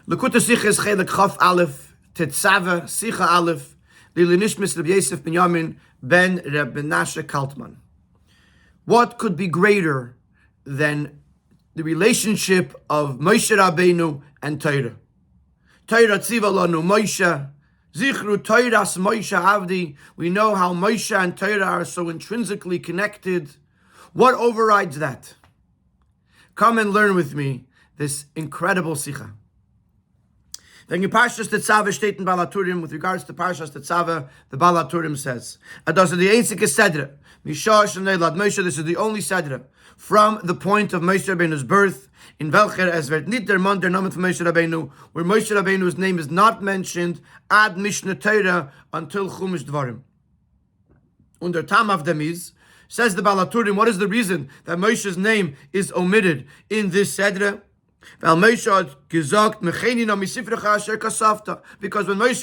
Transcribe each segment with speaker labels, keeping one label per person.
Speaker 1: Lekuta Sichas Chelek Chaf Aleph, Tetzave, Sicha Aleph, Lili Nishmis Rabbi Yosef ben Yamin ben Reb Menashe Kaltman. What could be greater than the relationship of Moshe Rabeinu and Torah? Torah tziva lanu Moshe, Zichru Torahs Moshe Avdi. We know how Moshe and Torah are so intrinsically connected. What overrides that? Come and learn with me this incredible Sicha. Then in Parshas Tetzave steht in Balaturim, with regards to Parshas Tetzave, the Balaturim says, this is the only Sedra from the point of Moshe Rabeinu's birth, in Velcher es wird nicht der Mann der Name von Moshe Rabeinu, where Moshe Rabeinu's name is not mentioned ad Mishnah Torah until Chumash Dvarim. Under Tam of them is, says the Balaturim, what is the reason that Moshe's name is omitted in this Sedra? Because when Moshe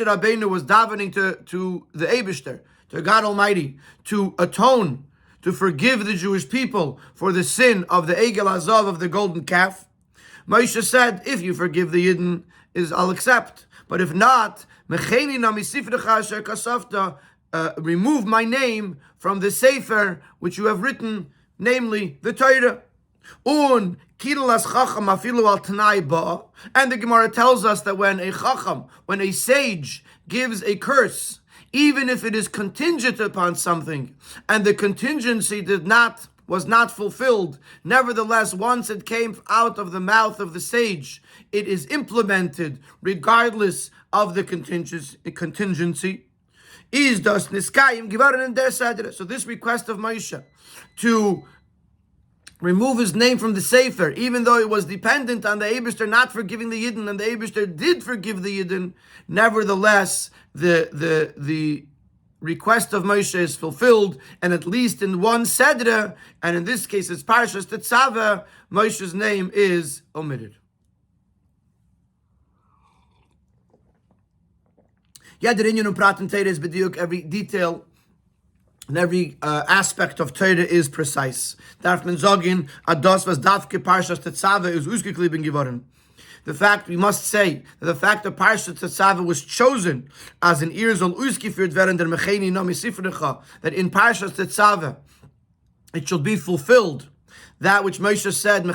Speaker 1: Rabeinu was davening to the Eibishter, to God Almighty, to atone, to forgive the Jewish people for the sin of the Egel Azav, of the golden calf, Moshe said, if you forgive the Yidden, I'll accept. But if not, remove my name from the Sefer which you have written, namely the Torah. And the Gemara tells us that when a chacham, when a sage gives a curse, even if it is contingent upon something, and the contingency was not fulfilled, nevertheless, once it came out of the mouth of the sage, it is implemented regardless of the contingency. Is das niskayim givaron in der Sedra. So this request of Moshe to remove his name from the Sefer, even though it was dependent on the Eibishter not forgiving the Yidden, and the Eibishter did forgive the Yidden, nevertheless, the request of Moshe is fulfilled, and at least in one Sedra, and in this case it's Parshas Tetzave, Moshe's name is omitted. Every detail and every aspect of Torah is precise. Darf man sagen, das was Davke Parshas Tetzave is ausgeklieben geworden. The fact, we must say, that the fact that Parshas Tetzave was chosen as an soll ausgeführt werden der Mecheni Nami Sifrecha, that in Parshas Tetzave it shall be fulfilled that which Moshe said,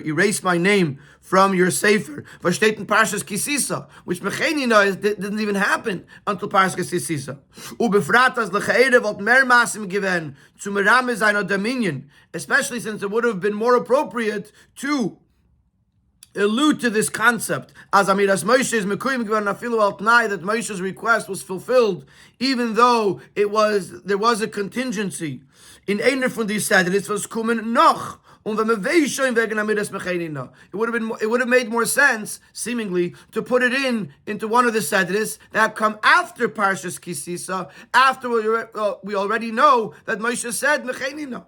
Speaker 1: erase my name from your Sefer. Versteht in Parshas Kisisa, which didn't even happen until Parshas Kisisa. Ubefrat as lechaere wat mer masim given zu merame seiner dominion, especially since it would have been more appropriate to allude to this concept as Amiras Moshe is mekuyim given afilu al tnai, that Moshe's request was fulfilled, even though there was a contingency. In einer von these Sedris was kommen noch, und wenn man weiß schon wegen Amiras Mechenina, it would have made more sense, seemingly, to put it into one of the Sedris that come after Parshas Kisisa, after we already know that Moshe said Mechenina.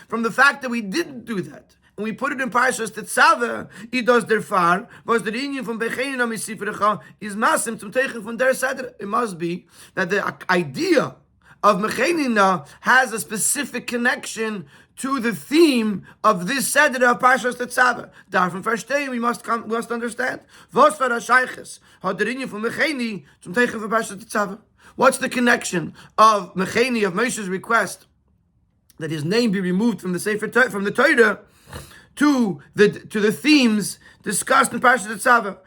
Speaker 1: From the fact that we didn't do that, and we put it in Parshas Tetzave, idos der Far, was der Inyan from Bechenina Misifrecha is masim zum Teichen von der Sedra. It must be that the idea of Mechenina has a specific connection to the theme of this Sedra of Parshas Tetzave. Davon verstehen, we must understand. Was war das Sheiches? Hat der Inyan von Mecheni zum Teichen von Parshas Tetzave? What's the connection of Mecheni, of Moshe's request that his name be removed from the Sefer from the Torah to the themes discussed in Parshas Tetzave,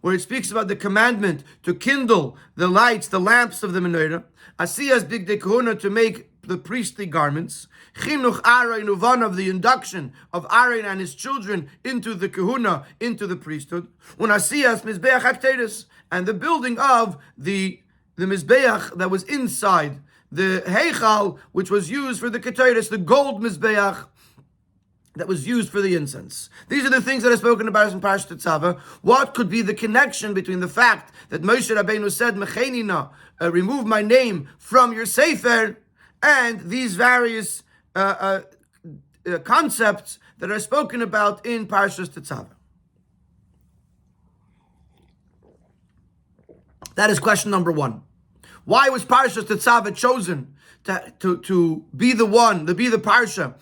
Speaker 1: where it speaks about the commandment to kindle the lights, the lamps of the menorah, asiyas big de kahuna, to make the priestly garments, chinuch Aaron uvan, of the induction of Aaron and his children into the kahuna, into the priesthood, asiyas mizbeach hakteris, and the building of the mizbeach that was inside the heichal, which was used for the ketores, the gold mizbeach that was used for the incense. These are the things that are spoken about in Parshas Tetzave. What could be the connection between the fact that Moshe Rabeinu said, Mechenina, remove my name from your Sefer, and these various concepts that are spoken about in Parshas Tetzave? That is question number one. Why was Parshas Tetzave chosen to be the one, to be the Parsha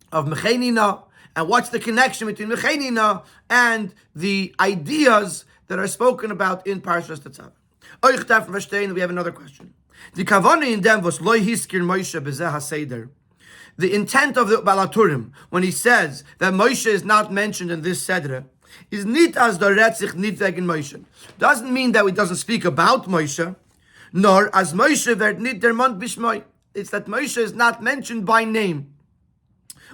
Speaker 1: of Mechenina, And what's the connection between Mechenina and the ideas that are spoken about in Parshas Tetzave? We have another question. The intent of the Balaturim, when he says that Moshe is not mentioned in this Sedre, is nit as the Retzich nit wegen Moshe. Doesn't mean that he doesn't speak about Moshe, nor as Moshe wird nit der Mond bishmoi. It's that Moshe is not mentioned by name.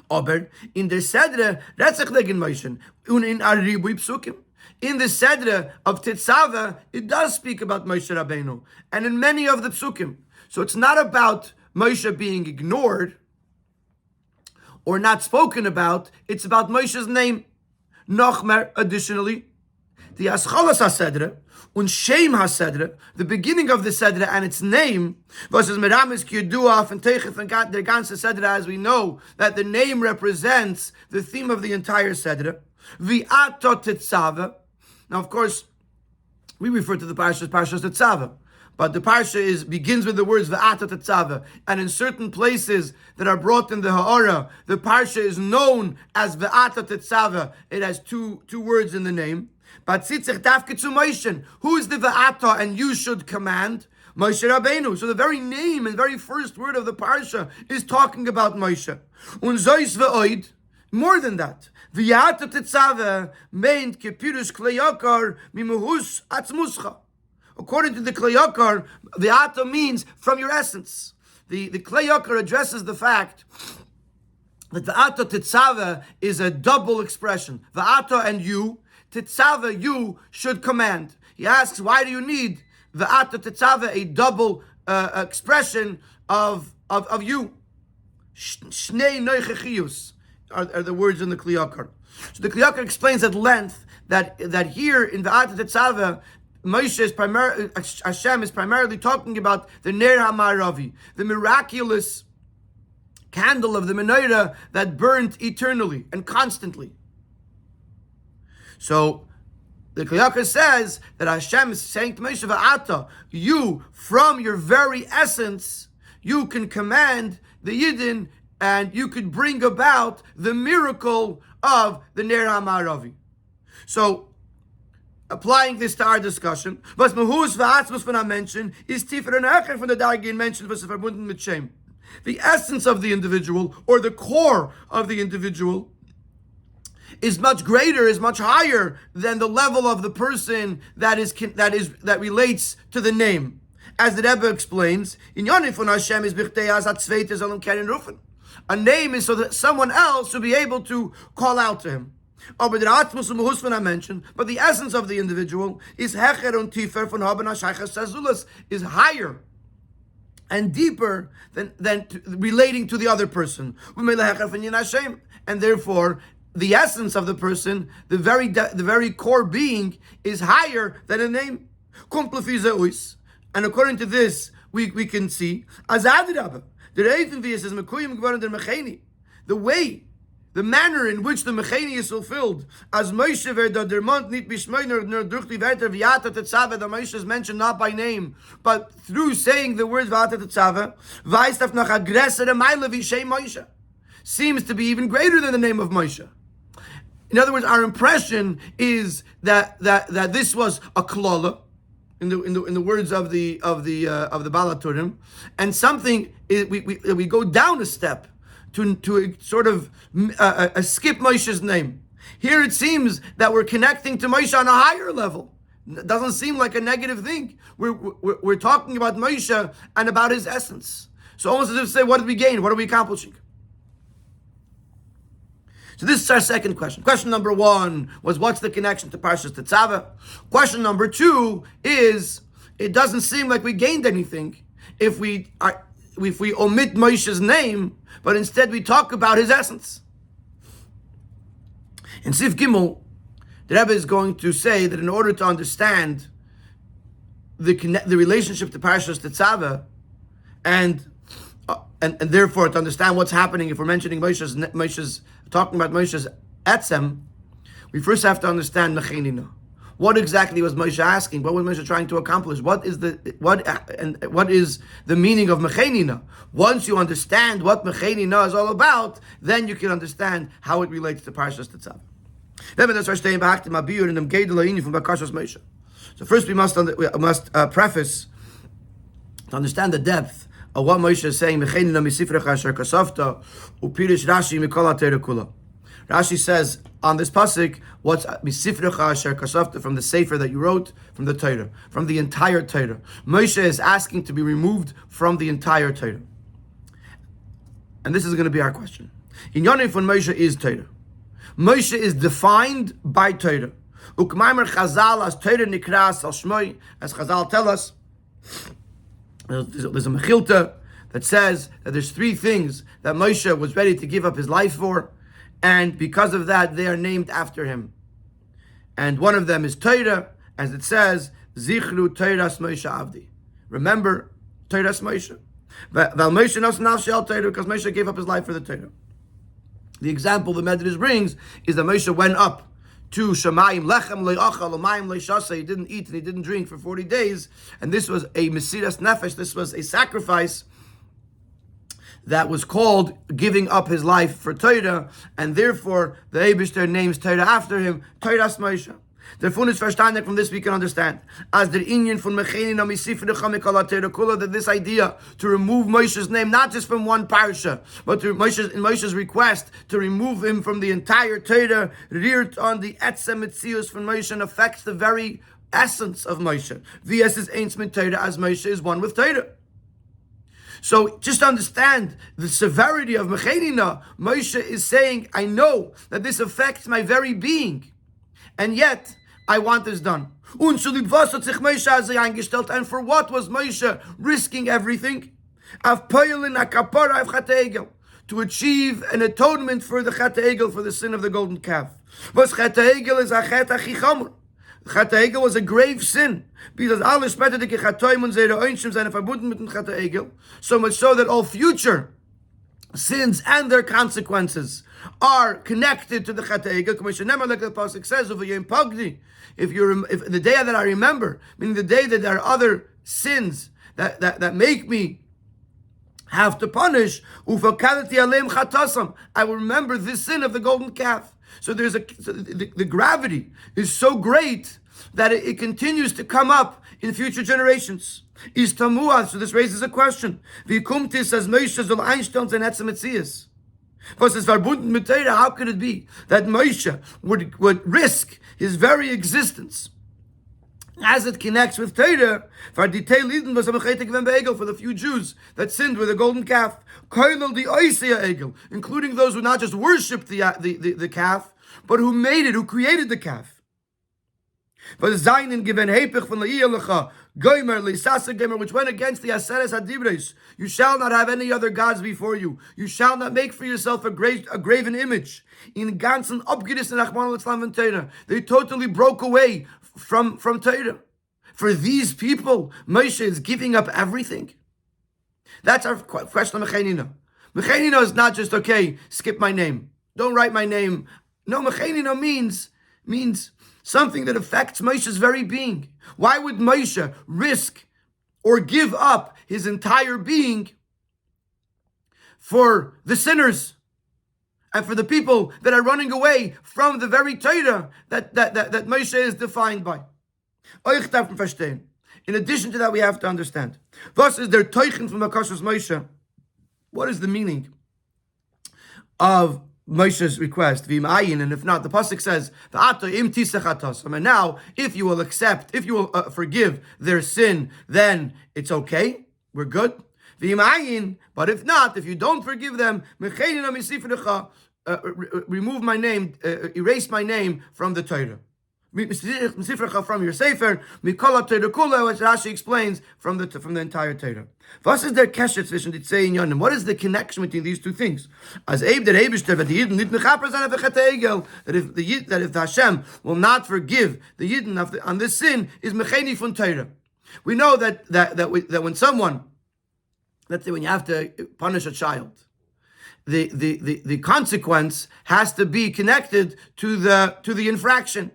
Speaker 1: Aber in der Sedre Retzich wegen Moshe und in Aribui Psukim. In the Sedre of Tetzave, it does speak about Moshe Rabeinu, and in many of the Psukim. So it's not about Moshe being ignored or not spoken about, it's about Moshe's name. Nochmer, additionally, the Aschalas HaSedre, und Shem HaSedre, the beginning of the Sedre and its name, versus Meramis Kiyuduaf and Teichef and der ganze Sedre, as we know, that the name represents the theme of the entire Sedre. V'ato Tetzave. Now, of course, we refer to the Parsha as Parshas Tetzave, but the Parsha begins with the words V'ato Tetzave, and in certain places that are brought in the Ha'ara, the Parsha is known as V'ato Tetzave. It has two words in the name. But Tzitzich Dafke zu Moshe, who is the V'ato and you should command? Moshe Rabeinu. So the very name and very first word of the Parsha is talking about Moshe. Und zois ve'oid, more than that. V'ato Tetzave meint kepirush kleyakar mimuhus atzmuscha. According to the Kleyakar, V'ato means from your essence. The Kleyakar addresses the fact that V'ato Tetzave is a double expression. V'ato and you, Tetzave, you should command. He asks, why do you need V'ato Tetzave, a double expression of you? Shnei noichechiyus are the words in the Kleyakar. So the Kleyakar explains at length that here in V'ato Tetzave, Hashem is primarily talking about the Ner HaMa'aravi, the miraculous candle of the menorah that burnt eternally and constantly. So the Kleyakar says that Hashem is saying to Moshe, V'ata, you, from your very essence, you can command the Yidden and you could bring about the miracle of the Ner HaMa'aravi. So, applying this to our discussion, was Mahus V'atzmus von mentioned is tiefer and hecher from the Dargin mentioned was verbunden mit Shem. The essence of the individual, or the core of the individual, is much greater, is much higher than the level of the person that relates to the name. As the Rebbe explains, in Yonif von Hashem is bichtei az atzveite zolem keren rufen. A name is so that someone else will be able to call out to him. But the essence of the individual is hecher und tiefer von haben hashaychas sazulas, is higher and deeper than relating to the other person. And therefore, the essence of the person, the very core being, is higher than a name. And according to this, we can see the way, the manner in which the Mecheni is fulfilled, as Moshe that der Mond nit bishmeiner nur durch die Wörter V'ato Tetzave, the Moshe is mentioned not by name, but through saying the words V'ato Tetzave, weist auf noch aggressere Meile wie Shem Moshe, seems to be even greater than the name of Moshe. In other words, our impression is that this was a klala, in the words of the Balaturim, and something we go down a step to sort of skip Moshe's name. Here it seems that we're connecting to Moshe on a higher level. It doesn't seem like a negative thing. We're talking about Moshe and about his essence. So almost as if to say, what did we gain? What are we accomplishing? So this is our second question. Question number one was, what's the connection to Parshas Tetzave? Question number two is, it doesn't seem like we gained anything if we omit Moshe's name, but instead we talk about his essence. In Sif Gimel, the Rebbe is going to say that in order to understand the relationship to Parshas Tetzave, and therefore to understand what's happening if we're mentioning talking about Moshe's etzem, we first have to understand Mechenina. What exactly was Moshe asking? What was Moshe trying to accomplish? What is the meaning of Mechenina? Once you understand what Mechenina is all about, then you can understand how it relates to Parshas Tetzave. So first we must preface to understand the depth of what Moshe is saying. Rashi says on this pasuk, what's misifrecha asher kasafta, from the sefer that you wrote, from the Torah, from the entire Torah. Moshe is asking to be removed from the entire Torah. And this is going to be our question. In Yonim von Moshe is Torah. Moshe is defined by Torah. Ukmaimer Chazal as Torah nikras al shmoi, as Chazal tell us, there's a mechilta that says that there's three things that Moshe was ready to give up his life for, and because of that, they are named after him. And one of them is Torah, as it says, Zichru Torahs Moshe Avdi. Remember Torahs Moshe. Val Moshe nos nafshel Torah, because Moshe gave up his life for the Torah. The example the Medrash brings is that Moshe went up to Shemayim, Lechem le'achal, Umayim le'shasa. He didn't eat and he didn't drink for 40 days. And this was a Mesiras Nefesh, this was a sacrifice that was called giving up his life for Torah, and therefore the Eibishter names Torah after him, Torahs Moshe. Therefore, it's verstanden, from this we can understand, as the inyan von Mecheni no misifrecha mikol Torah kula, that this idea to remove Moshe's name, not just from one parsha, but in Moshe's request to remove him from the entire Torah, reared on the etzem mitzius from Moshe, and affects the very essence of Moshe. V'es is eins mit Torah, as Moshe is one with Torah. So just understand the severity of Mechenina. Moshe is saying, I know that this affects my very being, and yet I want this done. And for what was Moshe risking everything? To achieve an atonement for the Chet Egel, for the sin of the golden calf. Chet Egel is a Chet Achichamur. Chet Egel was a grave sin, because alle spätere Chatoim und ihre Einschim seine verbunden mit dem Chet Egel, so much so that all future sins and their consequences are connected to the Chet Egel. Like the pasuk says, if the day that I remember, meaning the day that there are other sins that make me have to punish, I will remember this sin of the golden calf. So the gravity is so great that it continues to come up in future generations. Is tamuah, so this raises a question. Wie kommt es, as Moshe soll einstellen sein Etzem Metzias? Was ist verbunden mit Torah? How could it be that Moshe would risk his very existence as it connects with Torah for the few Jews that sinned with a golden calf, including those who not just worshipped the calf, but who made it, who created the calf. Which went against the Aseres Hadibres. You shall not have any other gods before you. You shall not make for yourself a graven image. In ganzen Abgedis and Achman al-Islam and Torah, they totally broke away from Torah. For these people, Moshe is giving up everything. That's our question of Mechenina. Mechenina is not just, okay, skip my name, don't write my name. No, Mechenina means something that affects Moshe's very being. Why would Moshe risk or give up his entire being for the sinners and for the people that are running away from the very Torah that Moshe is defined by? In addition to that, we have to understand. Was is der Teuchen from Makashos Moshe? What is the meaning of Moshe's request? And if not, the pasuk says, and now, if you will accept, if you will forgive their sin, then it's okay. We're good. But if not, if you don't forgive them, remove my name, erase my name from the Torah. From your sefer, which Rashi explains from the entire Torah. What is the connection between these two things? As Abe that if the Hashem will not forgive the Yidden on this sin, is mecheni from Torah. We know that when someone, let's say when you have to punish a child, the consequence has to be connected to the infraction.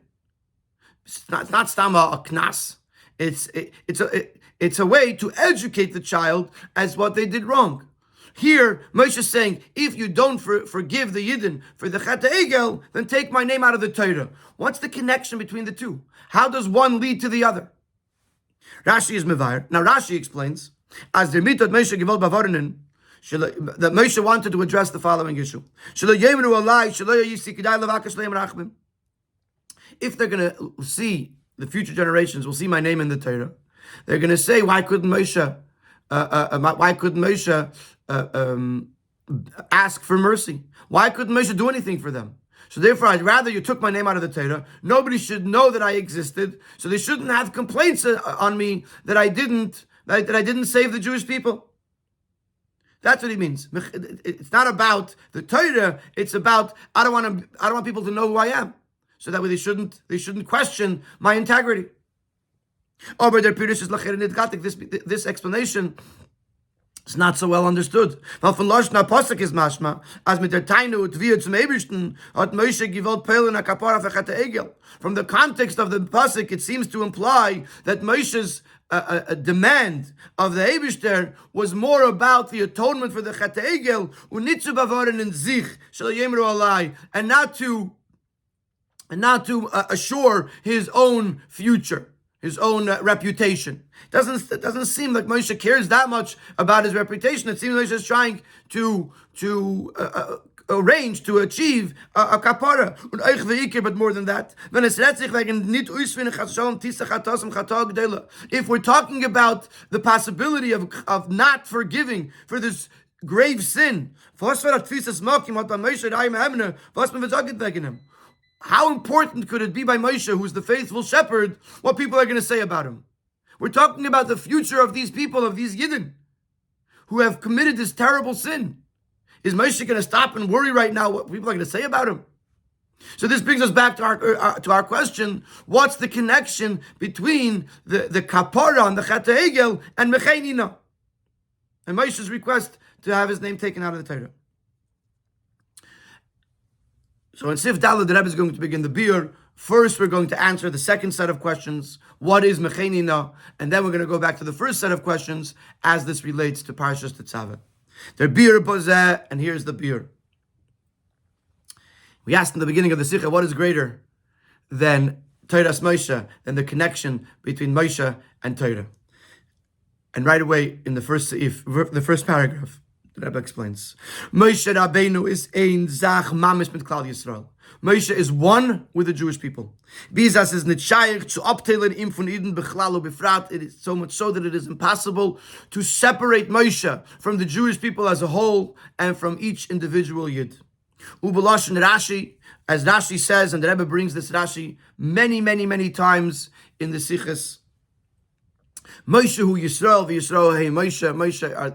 Speaker 1: It's not stama a knas. It's a way to educate the child as what they did wrong. Here, Moshe is saying, if you don't forgive the Yidden for the Chet Egel, then take my name out of the Torah. What's the connection between the two? How does one lead to the other? Rashi is mevayer. Now Rashi explains, as the mitzvot Moshe gevol bavarinen, that Moshe wanted to address the following issue. If they're going to see, the future generations will see my name in the Torah, they're going to say, why couldn't Moshe ask for mercy? Why couldn't Moshe do anything for them? So therefore, I'd rather you took my name out of the Torah. Nobody should know that I existed, so they shouldn't have complaints on me that I didn't save the Jewish people. That's what he means. It's not about the Torah. It's about I don't want people to know who I am, so that way they shouldn't question my integrity. Oh, but their Pirish is lachere. This explanation is not so well understood. Weil von Loshna Posek is mashma, as mit der Tainu und wir zum Ebersten hat Moshe gewollt peilen a kapara für Chet Egel. From the context of the Pasuk, it seems to imply that Moshe's a demand of the Eibishter was more about the atonement for the Chet Egel unitzu bavoren in zich shel yemru alai, and not to assure his own future, his own reputation. It doesn't seem like Moshe cares that much about his reputation. It seems like Moshe is trying to arrange to achieve a kapara. But more than that, if we're talking about the possibility of not forgiving for this grave sin, how important could it be by Moshe, who's the faithful shepherd, what people are going to say about him? We're talking about the future of these people, of these Yidden, who have committed this terrible sin. Is Moshe going to stop and worry right now what people are going to say about him? So this brings us back to our question: what's the connection between the kapara and the Chet Egel and Mechenina, and Moshe's request to have his name taken out of the Torah? So in Sif Daled, the Rebbe is going to begin the beer. First, we're going to answer the second set of questions. What is Mechenina? And then we're going to go back to the first set of questions as this relates to Parshas Tetzave. Der beer bozeh, and here's the beer. We asked in the beginning of the Sikha, what is greater than Torah's Moshe, than the connection between Moshe and Torah? And right away, in the first paragraph, the Rebbe explains, Moshe Rabeinu is ein zach mamish mit Klal Yisrael. Moshe is one with the Jewish people. Bizas is nit shaykh zu abteilen im von Eden bechlal u befrat. It is so much so that it is impossible to separate Moshe from the Jewish people as a whole and from each individual Yid. Ubalash and Rashi, as Rashi says, and the Rebbe brings this Rashi many times in the Sichos. Moshe hu Yisrael, v'Yisrael hey Moshe.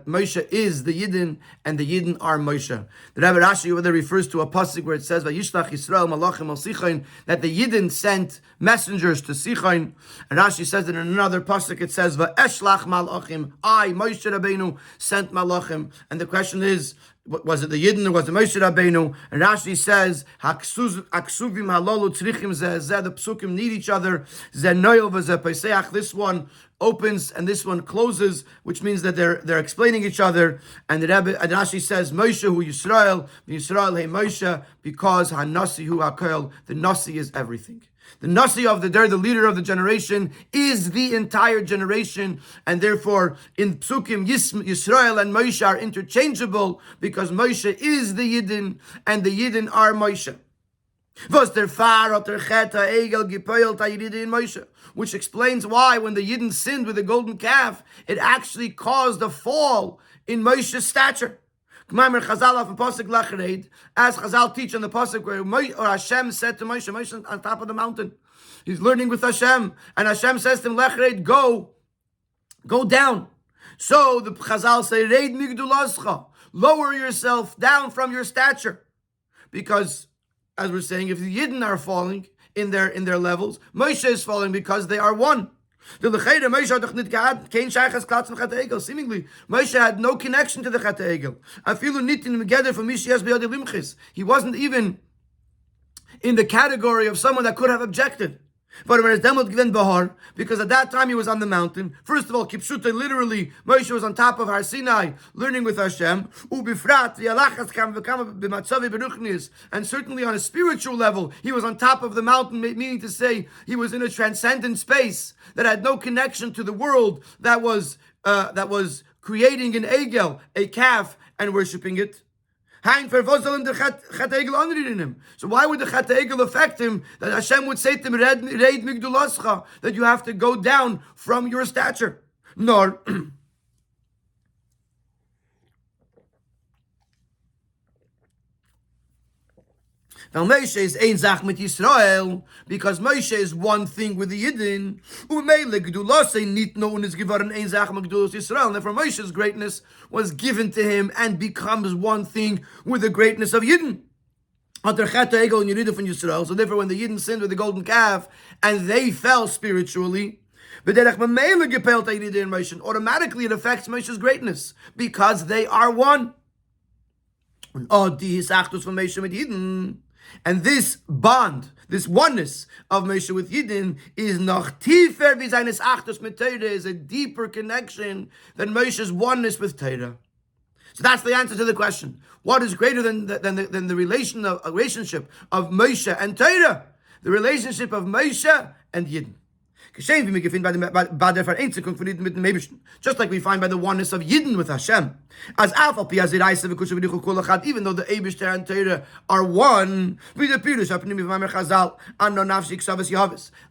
Speaker 1: Moshe is the Yidden, and the Yidden are Moshe. The Rebbe Rashi over there refers to a pasuk where it says, "Vayishlach Yisrael malachim al Sichain," that the Yidden sent messengers to Sichain. And Rashi says that in another pasuk it says, "Va'eshlach malachim." I, Moshe Rabeinu, sent malachim. And the question is, was it the Yidden or was it Moshe Rabeinu? And Rashi says, "Haksuvim halolu tzrichim zeh." The psukim need each other. Zeh noyel v'zeh peseach. This one opens and this one closes, which means that they're explaining each other. And the Rebbe and Rashi says, "Moshe hu Yisrael, Yisrael hey Moshe," because Hanasi hu Hakoel. The Nasi is everything. The Nasi of the leader of the generation, is the entire generation, and therefore in Psukim Yisrael and Moshe are interchangeable because Moshe is the Yidden and the Yidden are Moshe. Which explains why when the Yidden sinned with the golden calf, it actually caused a fall in Moshe's stature. As Chazal teach on the pasuk where Hashem said to Moshe on top of the mountain, he's learning with Hashem, and Hashem says to him, "Lechreid, go down." So the Chazal say, "Reid migdulascha," lower yourself down from your stature, because as we're saying, if the Yidden are falling in their levels, Moshe is falling because they are one. Seemingly, Moshe had no connection to the Chet Egel. He wasn't even in the category of someone that could have objected. Because at that time he was on the mountain. First of all, Kipshute, literally, Moshe was on top of Har Sinai, learning with Hashem. And certainly on a spiritual level, he was on top of the mountain, meaning to say he was in a transcendent space that had no connection to the world that was creating an egel, a calf, and worshiping it. So why would the Chet Egel affect him? That Hashem would say to him, Reid migdulascha, that you have to go down from your stature. Nor now Moshe is ein zach mit Yisrael, because Moshe is one thing with the Yidden. Umeile Gdulase nit known is given ein zach mit Gdulas Yisrael. And therefore Moshe's greatness was given to him and becomes one thing with the greatness of Yidden. So therefore when the Yidden sinned with the golden calf and they fell spiritually, automatically it affects Moshe's greatness because they are one. And this bond, this oneness of Moshe with Yidden is noch tiefer wie seines Achtus mit Torah, is a deeper connection than Moshe's oneness with Torah. So that's the answer to the question. What is greater than the relationship of Moshe and Torah? The relationship of Moshe and Yidden. Just like we find by the oneness of Yidden with Hashem. Even though the Eibishter and Torah are one,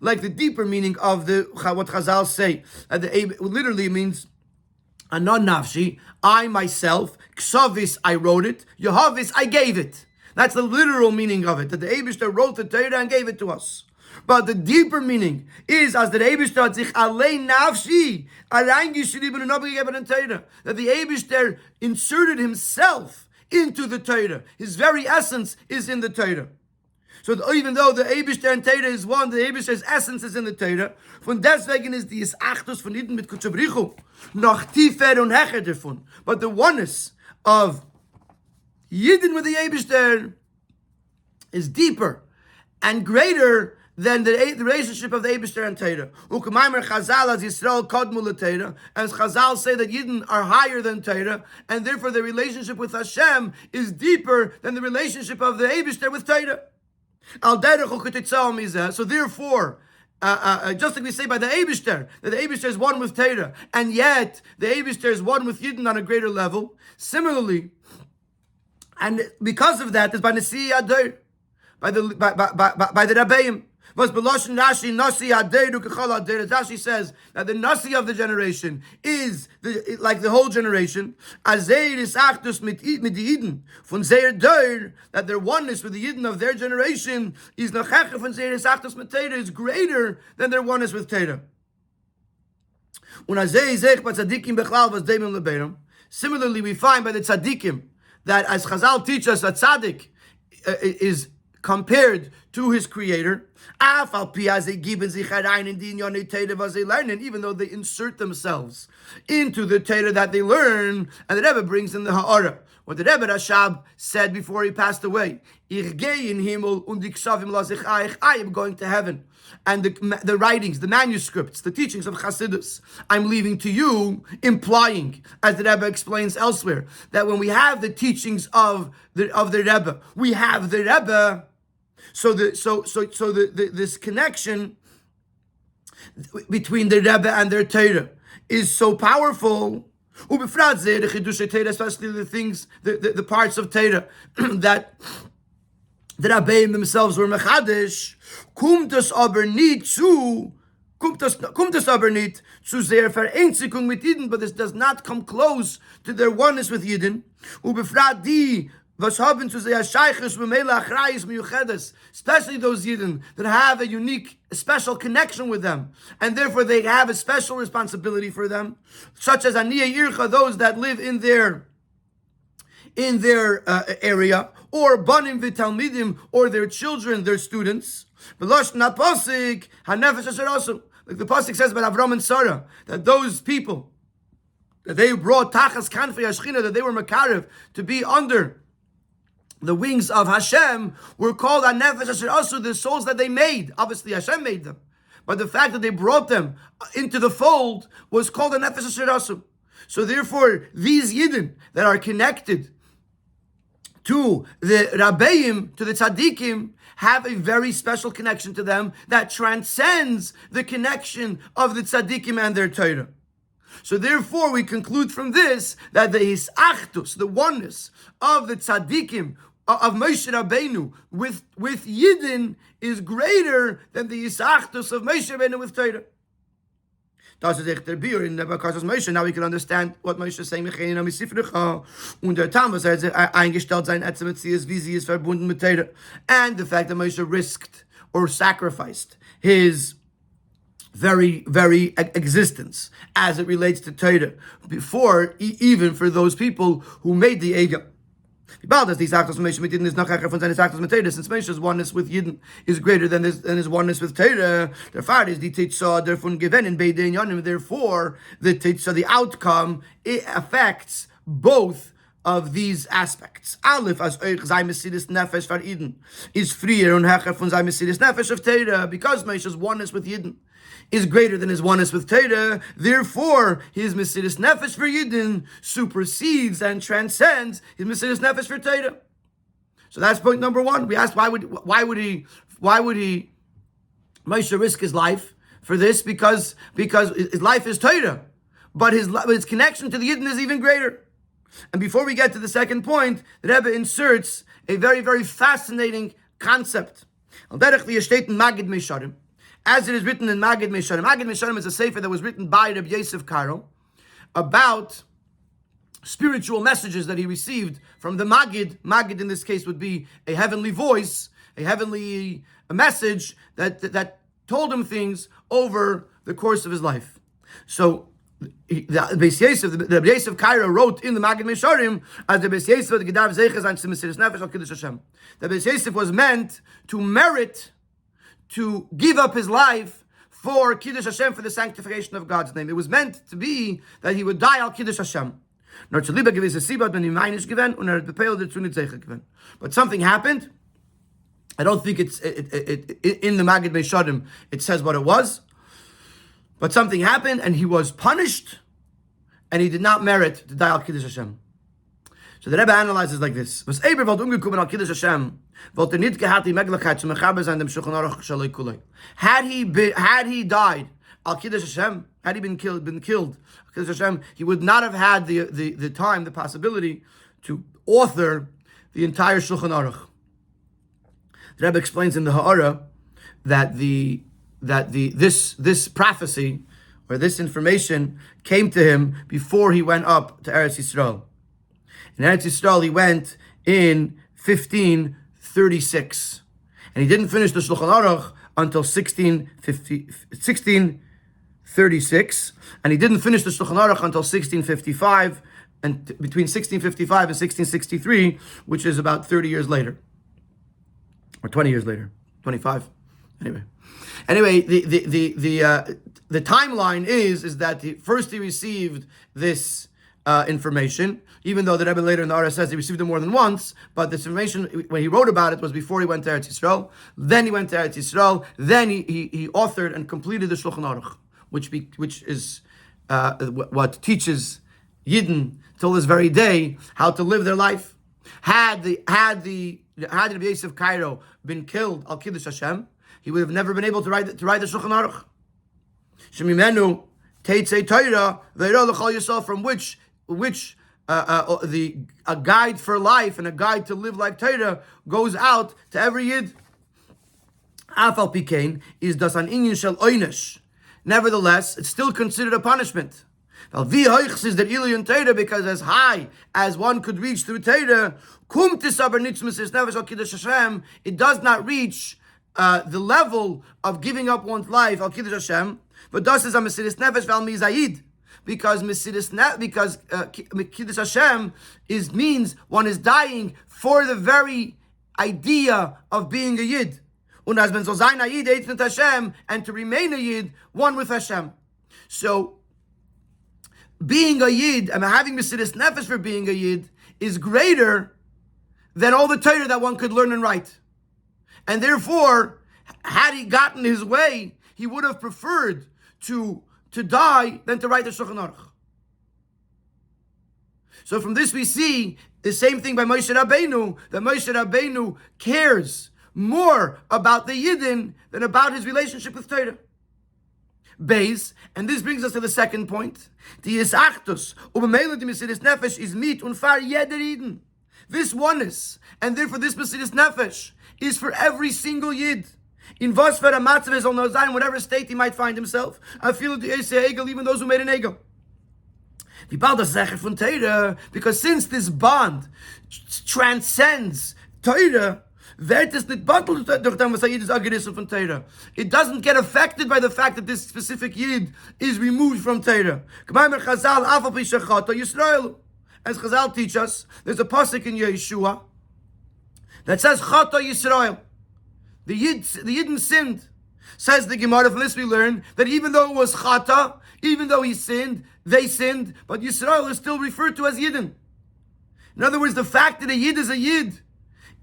Speaker 1: like the deeper meaning of what Chazal say, the literally means anon nafshi, I myself, ksavis I wrote it, Yehavis I gave it. That's the literal meaning of it, that the Eibishter wrote the Torah and gave it to us. But the deeper meaning is as the Eibishter hat sich allein nafshi allein geschrieben und abgegeben in Torah. That the Eibishter inserted himself into the Torah. His very essence is in the Torah. So even though the Eibishter and Torah is one, the Eibishter's essence is in the Torah. Von deswegen ist die Achtus von Yidden mit Kutchabrichu noch tiefer und hecher davon. But the oneness of Yidden with the Eibishter is deeper and greater than the relationship of the Eibishter and Torah. Chazal as Yisrael kodmu l'Torah, as Chazal say that Yidden are higher than Torah, and therefore the relationship with Hashem is deeper than the relationship of the Eibishter with Torah. So therefore, just like we say by the Eibishter, that the Eibishter is one with Torah, and yet the Eibishter is one with Yidden on a greater level. Similarly, and because of that, is by Nasi Ador, by the Rabbeim. Rashi says that the Nasi of the generation is like the whole generation. That their oneness with the Yidden of their generation is greater than their oneness with Torah. Similarly, we find by the tzaddikim that as Chazal teach us, that tzaddik is compared to his creator, even though they insert themselves into the Torah that they learn, and the Rebbe brings in the Ha'ara. What the Rebbe Rashab said before he passed away, I am going to heaven. And the writings, the manuscripts, the teachings of Chassidus, I'm leaving to you, implying, as the Rebbe explains elsewhere, that when we have the teachings of the Rebbe, we have the Rebbe. So this connection between the Rebbe and their Torah is so powerful. Especially the things, the parts of Torah that the Rabbeim themselves were mechadish. Kommt es aber nicht zu sehr Vereinzigung mit Yidden, but this does not come close to their oneness with Yidden. Ubefrat die was haben zu sehr Sheiches b'meila achrayis miyuchedes, especially those Yidden that have a unique, a special connection with them, and therefore they have a special responsibility for them, such as Aniyah Ircha, those that live in their area, or Banim v'Talmidim, or their children, their students. Like the pasuk says about Avram and Sarah, that those people that they brought tachas kanfei Hashchina, that they were makarev to be under the wings of Hashem, were called hanefesh asher asu, the souls that they made. Obviously Hashem made them, but the fact that they brought them into the fold was called a nefesh asher asu. So therefore, these Yidden that are connected to the Rabbeim, to the Tzaddikim, have a very special connection to them that transcends the connection of the Tzaddikim and their Torah. So therefore, we conclude from this that the Hisachtus, the oneness of the Tzaddikim, of Moshe Rabeinu with Yidden, is greater than the Hisachtus of Moshe Rabeinu with Torah. Now we can understand what Moshe is saying. Und der Tamas eingestellt sein Etzem wie sie ist verbunden mit Torah. And the fact that Moshe risked or sacrificed his very, very existence as it relates to Torah before, even for those people who made the Ega. Since Moshe's oneness with Yidden is greater than his oneness with Torah, therefore the Tetzave, the outcome, it affects both of these aspects. Aleph, as sein Mesiris Nefesh for Yidden is freer und hecher von sein Mesiris Nefesh of Torah, because Moshe's oneness with Yidden is greater than his oneness with Torah. Therefore, his Mesiris Nefesh for Yidden supersedes and transcends his Mesiris Nefesh for Torah. So that's point number one. We asked why would he Moshe risk his life for this? Because his life is Torah, but his connection to the Yidden is even greater. And before we get to the second point, the Rebbe inserts a very, very fascinating concept. As it is written in Magid Mesharim. Magid Mesharim is a sefer that was written by Rabbi Yosef Karo about spiritual messages that he received from the Magid. Magid in this case would be a heavenly voice, a message that told him things over the course of his life. So the Rabbi Yosef Karo wrote in the Magid Mesharim as the Rabbi Yosef the Gedav Zeiches an Mesiris Nefesh al Kiddush Hashem. The Rabbi Yosef was meant to merit, to give up his life for Kiddush Hashem, for the sanctification of God's name. It was meant to be that he would die al Kiddush Hashem. But something happened. I don't think it's in the Magid Mesharim it says what it was. But something happened and he was punished and he did not merit to die al Kiddush Hashem. So the Rebbe analyzes like this. Had he died al Kiddush Hashem, had he been killed al Kiddush Hashem, he would not have had the time, the possibility to author the entire Shulchan Aruch. The Rebbe explains in the Ha'ara that this prophecy or this information came to him before he went up to Eretz Yisrael. In Eretz Yisrael, he went in 1536. And he didn't finish the Shulchan Aruch until 1636. And he didn't finish the Shulchan Aruch until 1655, and between 1655 and 1663, which is about 30 years later. Or 20 years later. 25. Anyway, the timeline is that first he received this information, even though the Rebbe later in the Torah says he received it more than once, but this information, when he wrote about it, was before he went to Eretz Yisrael. Then he went to Eretz Yisrael. Then he authored and completed the Shulchan Aruch, which is what teaches Yidden till this very day how to live their life. Had the Rabbi Yosef Karo been killed al Kiddush Hashem, he would have never been able to write the Shulchan Aruch. Shemimenu Tetzave Torah ve'ira l'chol Yisrael, from which a guide for life and a guide to live like Torah goes out to every Yid. Afal Pikein is das an inyan shel oynesh. Nevertheless, it's still considered a punishment. Is that Ilion Torah, because as high as one could reach through Torah, it does not reach the level of giving up one's life al Kiddush Hashem, but das is a Mesiris Nefesh val Mizayid, because Kiddush Hashem means one is dying for the very idea of being a Yid. Und as ben so sein a Yid mit Hashem, and to remain a Yid, one with Hashem. So being a Yid and having Mesiris Nefesh for being a Yid is greater than all the Torah that one could learn and write. And therefore, had he gotten his way, he would have preferred to die than to write the Shulchan Aruch. So from this we see the same thing by Moshe Rabeinu, that Moshe Rabeinu cares more about the Yidden than about his relationship with Torah. Beis, and this brings us to the second point. The Yisachtus, ubemele die Mesiris Nefesh is mit und far jeder Yidden. This oneness, and therefore this Mesiris Nefesh, is for every single Yid. In was for a matzav is on no zayin, whatever state he might find himself. I feel the egel, even those who made an egel. Because since this bond transcends Torah, it doesn't get affected by the fact that this specific Yid is removed from Torah. As Chazal teach us, there's a pasuk in Yeshua that says Chata Yisrael. The Yidden sinned. Says the Gemara, from this we learn that even though it was Chata, even though he sinned, they sinned, but Yisrael is still referred to as Yidden. In other words, the fact that a Yid is a Yid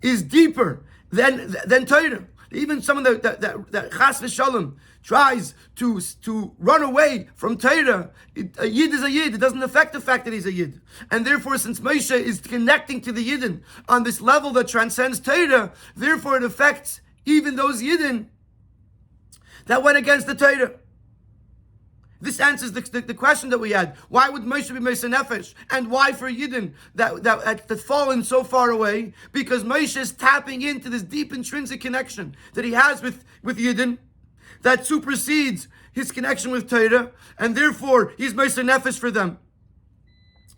Speaker 1: is deeper than Torah. Even someone that Chas v'Shalom tries to run away from Torah, a Yid is a Yid. It doesn't affect the fact that he's a Yid. And therefore, since Moshe is connecting to the Yidden on this level that transcends Torah, therefore it affects even those Yidden that went against the Torah. This answers the question that we had. Why would Moshe be Moshe Nefesh? And why for Yidden that fallen so far away? Because Moshe is tapping into this deep intrinsic connection that he has with Yidden that supersedes his connection with Torah, and therefore he's Moshe Nefesh for them.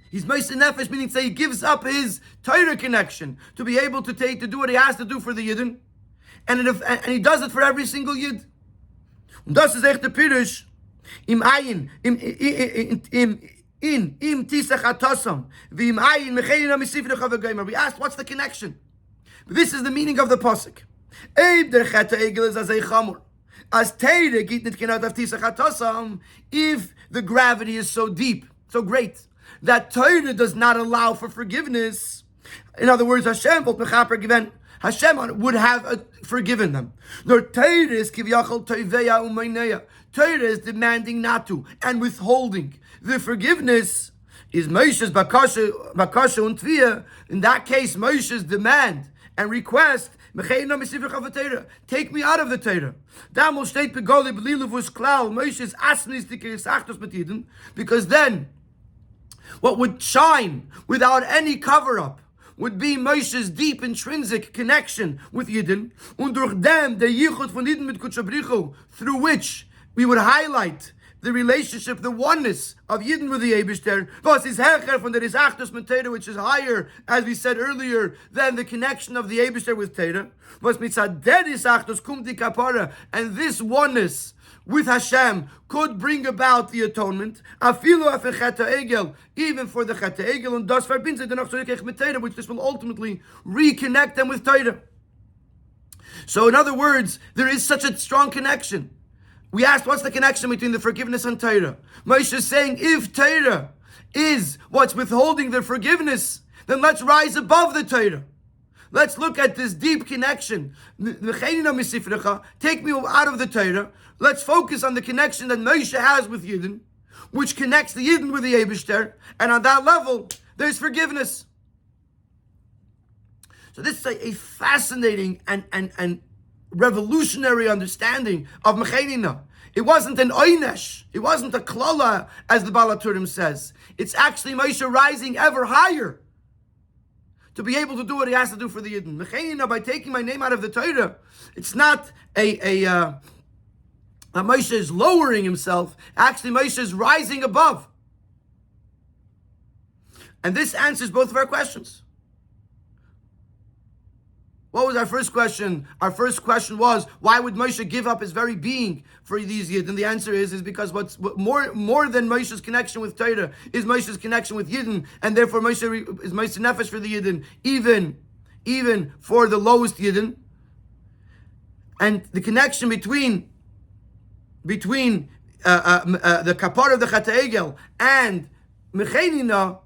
Speaker 1: He's Moshe Nefesh, meaning to say he gives up his Torah connection to be able to do what he has to do for the Yidden, and he does it for every single Yid. Und das ist echt der Pirush. Im Ayin, im Tisach Atosam, v'im Ayin mechenina misifnech havagaymer. We asked, what's the connection? This is the meaning of the pasuk. Eib der Chet ha'egel is azay chamor. As Teire git nit kenot av Tisach Atosam, if the gravity is so deep, so great, that Torah does not allow for forgiveness. In other words, Hashem would have forgiven them. Nor Torah is kivyachol toiveya umayneya. Torah is demanding not to and withholding. The forgiveness is Moshe's bakasha and tviyah. In that case, Moshe's demand and request, take me out of the Torah. Because then, what would shine without any cover-up would be Moshe's deep intrinsic connection with Yidden, und durch dem der Yichud von Yidden mit Kudsha Brichu, through which we would highlight the relationship, the oneness of Yidden with the Eibishter, was is Hecher von der Isachtus mit Torah, which is higher, as we said earlier, than the connection of the Eibishter with Torah, was mitzad der Isachtus kum di kapara, and this oneness with Hashem could bring about the atonement, afilu afe Chet ha'egel, even for the Chet ha'egel, and das verbindet den noch zurückkech mit Torah, which this will ultimately reconnect them with Torah. So in other words, there is such a strong connection. We asked, what's the connection between the forgiveness and Torah? Moshe is saying, if Torah is what's withholding the forgiveness, then let's rise above the Torah. Let's look at this deep connection. Take me out of the Torah. Let's focus on the connection that Moshe has with Yidden, which connects the Yidden with the Eibishter, and on that level, there's forgiveness. So this is a fascinating and revolutionary understanding of Mechenina. It wasn't an oynesh. It wasn't a klala, as the Balaturim says. It's actually Moshe rising ever higher to be able to do what he has to do for the Yidden. Mechenina, by taking my name out of the Torah, it's not that Moshe is lowering himself. Actually, Moshe is rising above. And this answers both of our questions. What was our first question? Our first question was, why would Moshe give up his very being for these Yidden? And the answer is because what's more than Moshe's connection with Torah is Moshe's connection with Yidden, and therefore Moshe is Moshe Nefesh for the Yidden, even for the lowest Yidden. And the connection between the kapar of the Chet ha'egel and Mechenina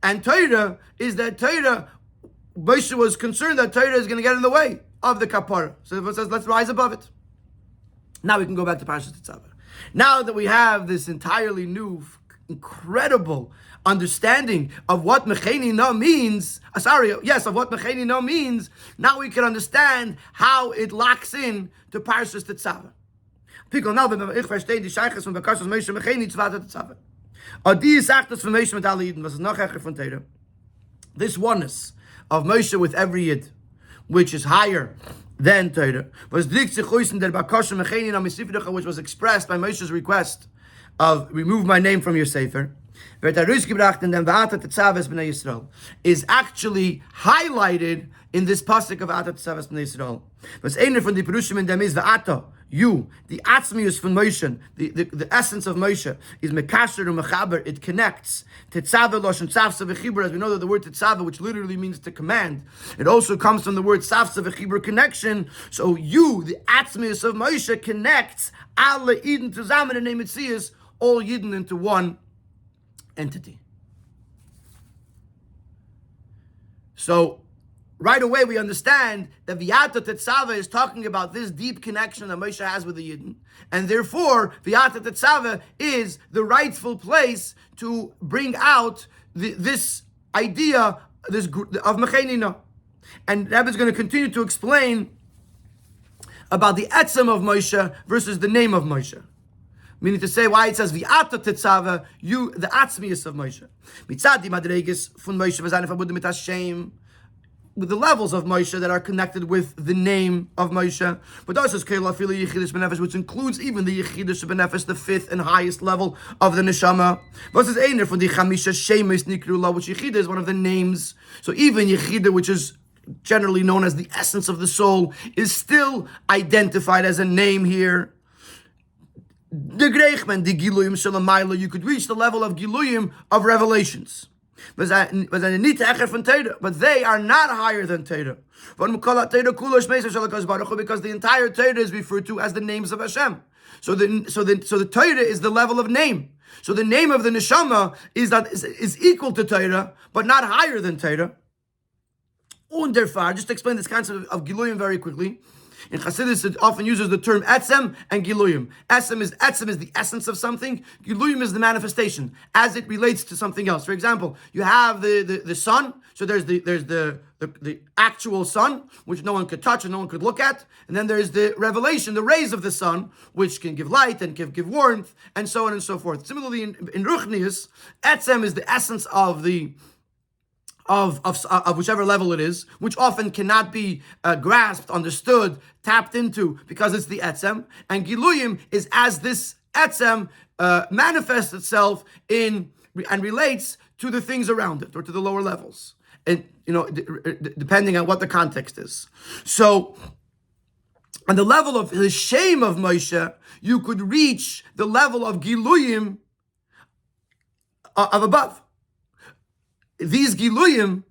Speaker 1: and Torah is that Torah, Moshe was concerned that Torah is going to get in the way of the kapara. So it says, let's rise above it. Now we can go back to Parshas Tetzave. Now that we have this entirely new, incredible understanding of what Mecheni No means, of what Mecheni No means, now we can understand how it locks in to Parshas Tetzave. People now, ich verstehe die Scheiches von Bekarshas Moshe Mecheni Tzvata Tetzave. Die sagt das von Moshe mit alle Yidden, was ist noch Hecher von Torah. This oneness of Moshe with every Yid, which is higher than Torah, which was expressed by Moshe's request of remove my name from your sefer, is actually highlighted in this pasuk of V'ata Tetzave B'nai Yisrael. Was einer von die Perushim in dem is V'ata, you, the Atzmius von Moshe, the essence of Moshe, is Mekasher and Mechaber, it connects. Tetzave Loshen Tzavsa V'chibur, as we know that the word Tetzave, which literally means to command, it also comes from the word Tzavsa V'chibur, connection. So you, the Atzmius of Moshe, connects alle Yidden zusammen in Emetzias, all Yidden into one entity. So, right away we understand that V'ata Tetzave is talking about this deep connection that Moshe has with the Yidden, and therefore V'ata Tetzave is the rightful place to bring out this idea of Mecheni No. And Rabbi is going to continue to explain about the etzem of Moshe versus the name of Moshe. Meaning to say why it says V'ata Tetzave, you, the Atzmius of Moshe. Mitzadi Madreges von Moshe v'zayne verbunden mit Hashem, with the levels of Moshe that are connected with the name of Moshe. But also which includes even the Yechidush Benefesh, the fifth and highest level of the Neshama. Which Yechida is one of the names. So even Yechida, which is generally known as the essence of the soul, is still identified as a name here. The Greichman, the Giluyim Shalamayla, you could reach the level of Giluyim of revelations. But they are not higher than Torah. Because the entire Torah is referred to as the names of Hashem. So the Torah is the level of name. So the name of the Neshama is equal to Torah, but not higher than Torah. Just to explain this concept of Giluyim very quickly. In Chassidus, it often uses the term etzem and giluyim. Etzem is the essence of something. Giluyim is the manifestation as it relates to something else. For example, you have the sun. So there's the actual sun, which no one could touch and no one could look at, and then there's the revelation, the rays of the sun, which can give light and give warmth, and so on and so forth. Similarly, in Ruchnius, etzem is the essence of the of whichever level it is, which often cannot be grasped, understood, tapped into, because it's the etzem. And Giluyim is as this etzem manifests itself in and relates to the things around it, or to the lower levels, and depending on what the context is. So, on the level of the shame of Moshe, you could reach the level of Giluyim of above. These Giluyim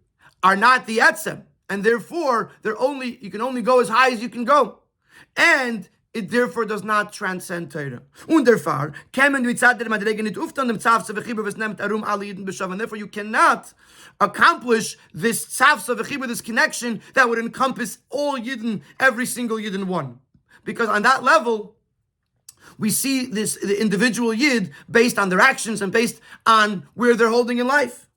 Speaker 1: are not the etzem, and therefore you can only go as high as you can go, and it therefore does not transcend Torah. And therefore you cannot accomplish this tzavsa v'chibur, this connection that would encompass all Yidden, every single Yidden one, because on that level we see the individual Yid based on their actions and based on where they're holding in life.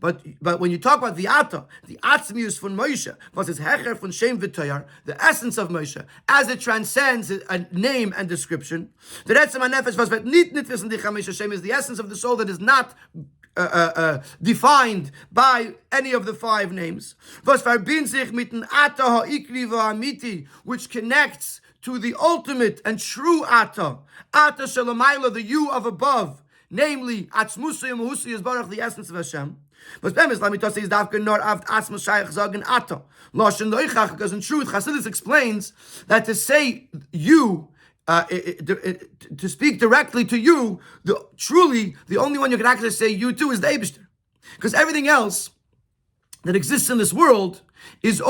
Speaker 1: But when you talk about V'ata, the Atzmius von Moshe, was is Hecher von Shem V'Toyar, the essence of Moshe, as it transcends a name and description, the Retzem HaNefesh was nit wissen dich HaMoshe Shem is the essence of the soul that is not defined by any of the five names. Was verbindet sich mit dem Ata ha'ikri v'amiti, which connects to the ultimate and true Ata Shalamayla, the you of above, namely Atzmusa Yemuhusi is Baruch, the essence of Hashem. But because in truth, Chassidus explains that to say you, to speak directly to you, the only one you can actually say you to is the Eibishter. Because everything else that exists in this world it's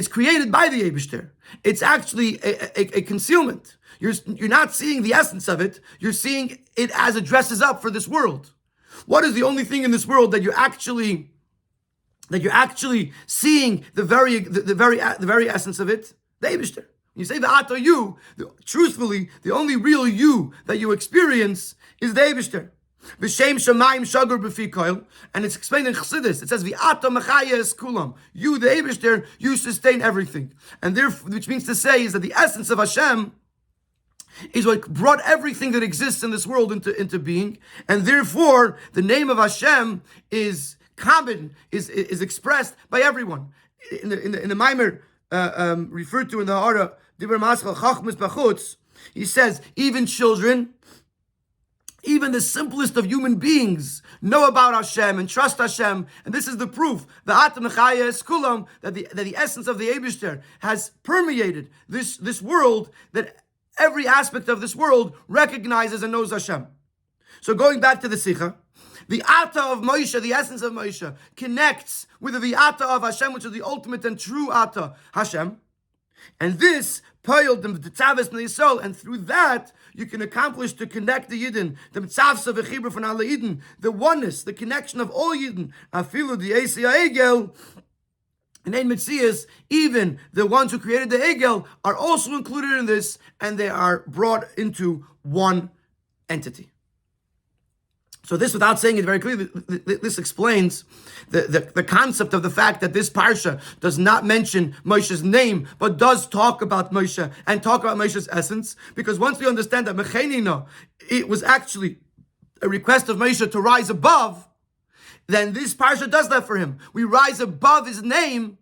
Speaker 1: created by the Eibishter. It's actually a concealment. You're not seeing the essence of it. You're seeing it as it dresses up for this world. What is the only thing in this world that you're actually seeing the very essence of it? The Eibishter. You say V'ata you, truthfully, the only real you that you experience is the Eibishter. V'shem shamayim shagur b'fi koil, and it's explained in Chassidus. It says V'ata mechayes kulam. You, the Eibishter, you sustain everything, and therefore, which means to say is that the essence of Hashem is what brought everything that exists in this world into being, and therefore the name of Hashem is common, is expressed by everyone. In the Maimer referred to in the Torah, Diber Maschal Chachmas Bachutz, he says even children, even the simplest of human beings know about Hashem and trust Hashem, and this is the proof that the essence of the Eibishter has permeated this world, that every aspect of this world recognizes and knows Hashem. So going back to the Sikha, the Ata of Moshe, the essence of Moshe, connects with the Ata of Hashem, which is the ultimate and true Ata, Hashem. And this piled the Tetzave in the Yisrael, and through that you can accomplish to connect the Yidden, the Mitzavsa v'chibur von alle Yidden, the oneness, the connection of all Yidden, afilu the Esi Egel. And in Metzias, even the ones who created the Egel are also included in this, and they are brought into one entity. So this, without saying it very clearly, this explains the concept of the fact that this parsha does not mention Moshe's name, but does talk about Moshe and talk about Moshe's essence. Because once we understand that Mechenina, it was actually a request of Moshe to rise above, then this parsha does that for him. We rise above his name,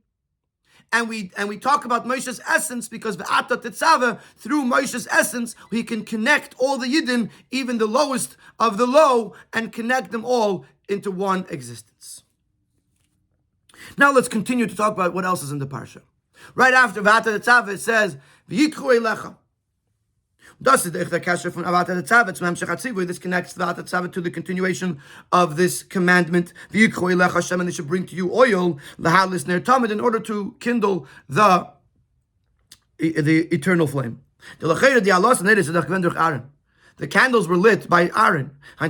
Speaker 1: and we talk about Moshe's essence, because V'ata Tetzave, through Moshe's essence, we can connect all the Yidden, even the lowest of the low, and connect them all into one existence. Now let's continue to talk about what else is in the parsha. Right after V'ata Tetzave, it says, V'yikru Eilecha. This is the kasher from V'ata Tetzave. This connects V'ata Tetzave to the continuation of this commandment. V'yikru Eilecha Hashem, and they should bring to you oil, l'halis ner tamid, in order to kindle the eternal flame. The candles were lit by Aaron. So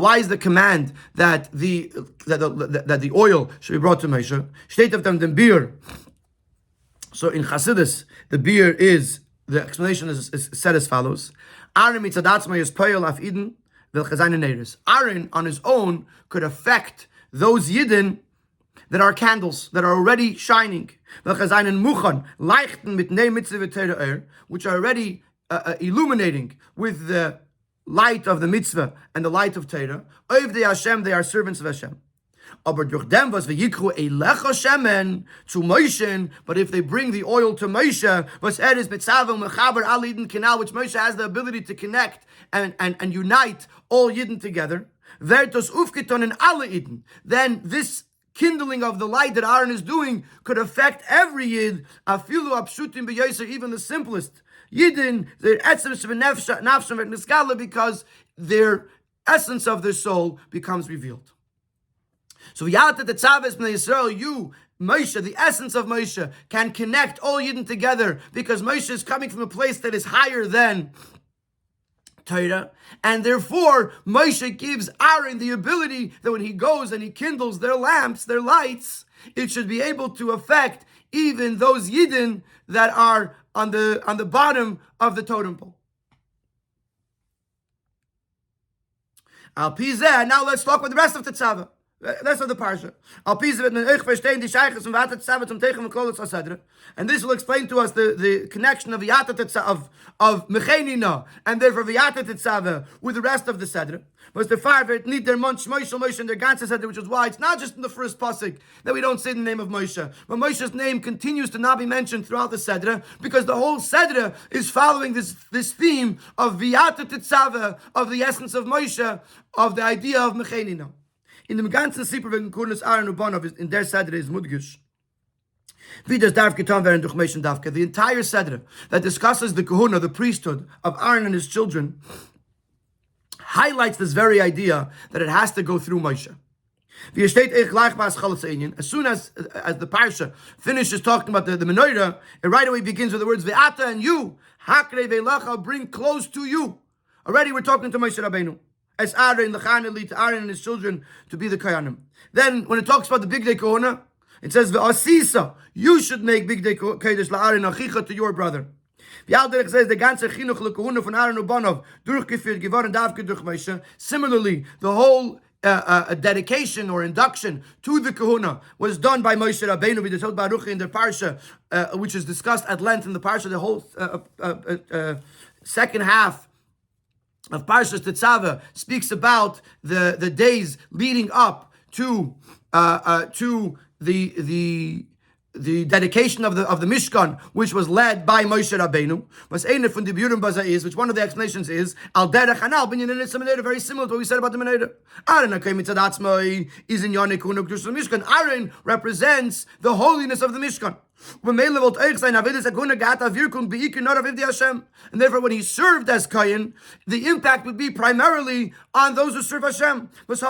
Speaker 1: why is the command that the oil should be brought to Moshe? State of them the beer. So in Chassidus, the beer is, the explanation is said as follows: Aaron Aaron on his own could affect those Yidden that are candles, that are already shining, which are already illuminating with the light of the mitzvah and the light of Torah. Ovdei Hashem, they are servants of Hashem. Aber durch dem was v'yikru eilecha shemen to Moshe, but if they bring the oil to Moshe, was is Tetzave mechaber al Yidden canal, which Moshe has the ability to connect and unite all Yidden together. Vertos ufketon in alle Yidden. Then this kindling of the light that Aaron is doing could affect every Yid, afilu apshutim b'yoser, even the simplest Yidden, their etzem nafsham v'niskala, because their essence of their soul becomes revealed. So V'ata Tetzave b'nei Yisrael, you, Moshe, the essence of Moshe, can connect all Yidden together, because Moshe is coming from a place that is higher than Torah, and therefore Moshe gives Aaron the ability that when he goes and he kindles their lamps, their lights, it should be able to affect even those Yidden that are on the bottom of the totem pole. Al Pizeh, now let's talk with the rest of Tetzave. That's of the parsha. And this will explain to us the connection of V'ata Tetzave, of Mechenina, and therefore V'ata Tetzave with the rest of the Sedra. But the Farvet need their Moshe and their Ganze Sedra, which is why it's not just in the first pasuk that we don't say the name of Moshe, but Moshe's name continues to not be mentioned throughout the Sedra, because the whole Sedra is following this theme of V'ata Tetzave, of the essence of Moshe, of the idea of Mechenina. In the ganzen Sipur wegen Kurnes Aaron Ubanov, in their Sedra is Mudgish. Wie das darf getan werden durch Moshe Davke. The entire Sedra that discusses the kahuna, the priesthood of Aaron and his children, highlights this very idea that it has to go through Moshe. As soon as the parsha finishes talking about the menorah, it right away begins with the words Ve'ata, and you, Hakre ve'lacha, bring close to you. Already we're talking to Moshe Rabeinu. As Aaron, the Lechaneli, to Aaron and his children to be the Kayanim. Then, when it talks about the big day Kohuna, It says, "Ve'asisa," you should make big day kodesh la'arin achicha to your brother. It says the ganze chinuch lekahuna von Aaron ubanov durchgeführt geworden davke durch Moshe. Similarly, the whole dedication or induction to the kahuna was done by Moshe Rabeinu. We told Baruch in the parsha, which is discussed at length in the parsha. The whole second half of Parshas Tetzave speaks about the days leading up to the dedication of the Mishkan, which was led by Moshe Rabeinu. Which one of the explanations is al derech hanal binyan Meneda, very similar to what we said about the Meneda. Aaron represents the holiness of the Mishkan. And therefore, when he served as Kayin, the impact would be primarily on those who serve Hashem. Those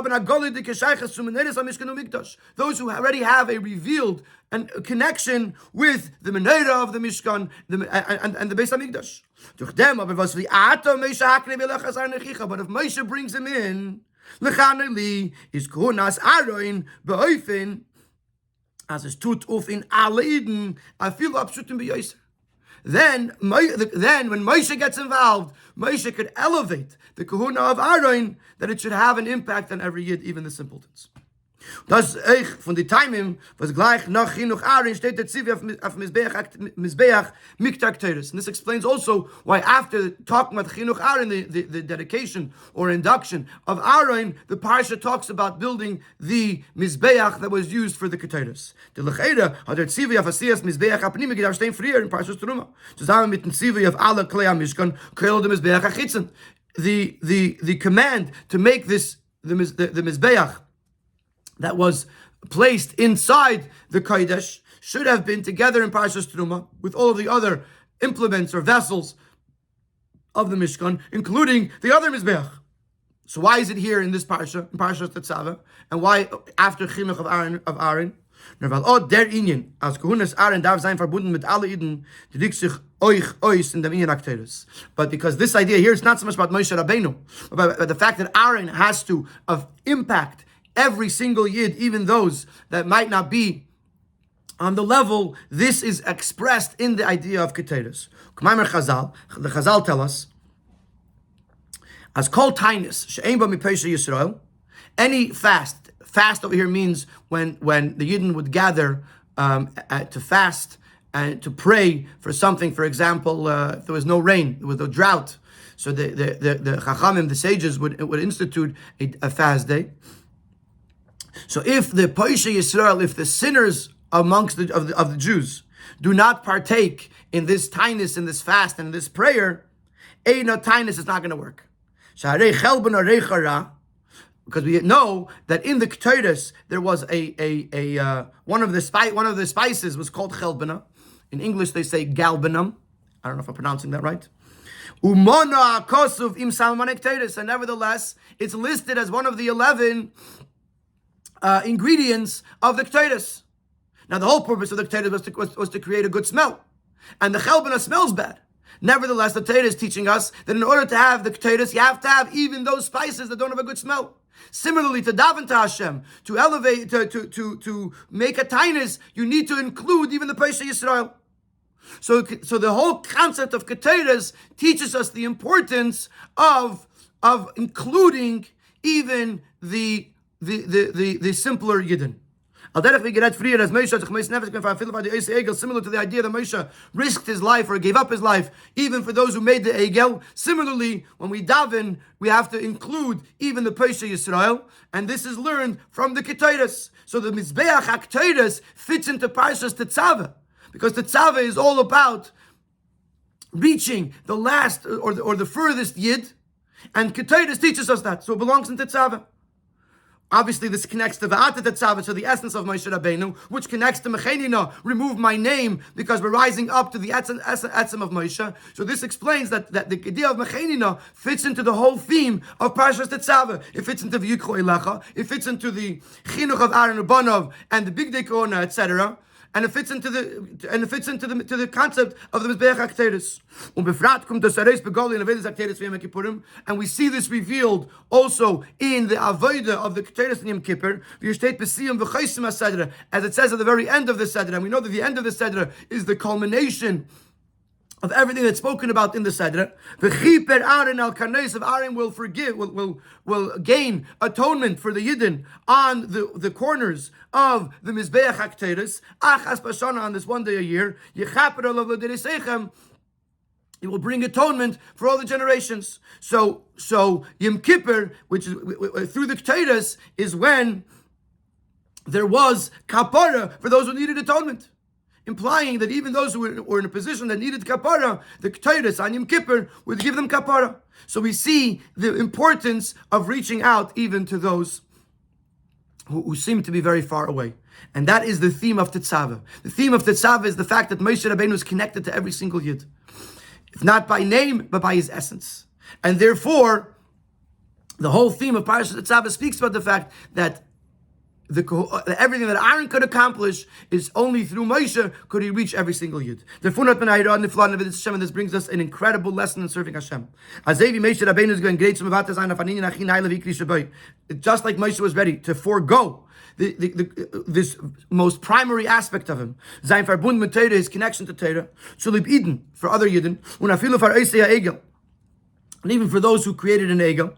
Speaker 1: who already have a revealed and connection with the Menera of the Mishkan and the Beis Hamikdash. But if Moshe brings him in, is Kunas Aaron beoifen as es tut auf in alle Eden, I feel abschutim b'yoser. Then when Moshe gets involved, Moshe could elevate the kahuna of Aaron that it should have an impact on every yid, even the simpletons. Das von die Timing was gleich nach Chinuch Aaron steht der Tetzave auf Mizbeach Miktak Teres. And this explains also why after talking about Chinuch Aaron, the dedication or induction of Aaron, the parsha talks about building the Mizbeach that was used for the Keteres. The Lecheira hat der Tetzave auf Asiyas Mizbeach apnimi gedacht stehen früher in Parshas Teruma. Zusammen mit dem Tetzave auf alle Klei Mishkan Kol dem Mizbeach achitzen. The command to make this the Mizbeach that was placed inside the Kodesh should have been together in Parshas Teruma with all of the other implements or vessels of the Mishkan, including the other Mizbeach. So why is it here in this Parsha, in Parshas Tetzave, and why after Chinuch of Aaron? Der Inyan, als Kuhunas Aaron darf sein verbunden mit alle Iden, die liegt sich euch in dem Inyan Akteres. But because this idea here is not so much about Moshe Rabeinu, but the fact that Aaron has to impact every single yid, even those that might not be on the level, this is expressed in the idea of Keteres. The Chazal tell us, as kol tainis she'ein ba mipesha Yisrael, any fast over here means when the Yidden would gather to fast and to pray for something. For example, if there was no rain, there was no drought, so the Chachamim, the sages, would institute a fast day. So if the Poshe Yisrael, if the sinners amongst the Jews do not partake in this tainus, in this fast, and in this prayer, Eino tainus is not going to work. Because we know that in the Keteres there was a one of the spices was called chelbana. In English they say galbanum. I don't know if I'm pronouncing that right. Umona kosuv im salmanek Keteres, and nevertheless it's listed as one of the 11 ingredients of the Keteres. Now the whole purpose of the Keteres was to create a good smell, and the chelbana smells bad. Nevertheless, the Torah is teaching us that in order to have the Keteres, you have to have even those spices that don't have a good smell. Similarly, to daven to Hashem, to elevate, to make a tainus, you need to include even the Poshe Yisrael. So the whole concept of Keteres teaches us the importance of including even the simpler Yidden. Similar to the idea that Moshe risked his life or gave up his life, even for those who made the Egel. Similarly, when we daven, we have to include even the Poshe Yisrael, and this is learned from the Keteres. So the Mizbeach HaKeteres fits into Parshas Tetzave, because Tetzave is all about reaching the last or the furthest Yid, and Keteres teaches us that, so it belongs in Tetzave. Obviously, this connects to V'ata Tetzave, to the essence of Moshe Rabeinu, which connects to Mechenina, remove my name, because we're rising up to the etzem of Moshe. So this explains that the idea of Mechenina fits into the whole theme of Parshas Tetzave. It fits into V'yikro Elecha, it fits into the Chinuch of Aaron Ubanov and the Big Day Korona, etc. and it fits into the concept of the Mizbeach HaKteres. And we see this revealed also in the Avodah of the Keteres in Yom Kippur, as it says at the very end of the Seder. And we know that the end of the Seder is the culmination of everything that's spoken about in the Seder. The Chiper Aaron al Karnes of Aaron will forgive, will gain atonement for the Yidden on the corners of the Mizbeach HaKteres, Achas Bashana, on this one day a year, Yechaper olav l'dereseichem, it will bring atonement for all the generations. So Yom Kippur, which is through the Keteres, is when there was kapara for those who needed atonement, implying that even those who were in a position that needed kapara, the Keteres on Yom Kippur would give them kapara. So we see the importance of reaching out even to those who seem to be very far away. And that is the theme of Tetzave. The theme of Tetzave is the fact that Moshe Rabeinu is connected to every single Yid, if not by name, but by his essence. And therefore, the whole theme of Parashat Tetzave speaks about the fact that everything that Aaron could accomplish is only through Moshe could he reach every single Yid. And this brings us an incredible lesson in serving Hashem. Just like Moshe was ready to forego this most primary aspect of him, his connection to Torah, for other Yidden, and even for those who created an egel,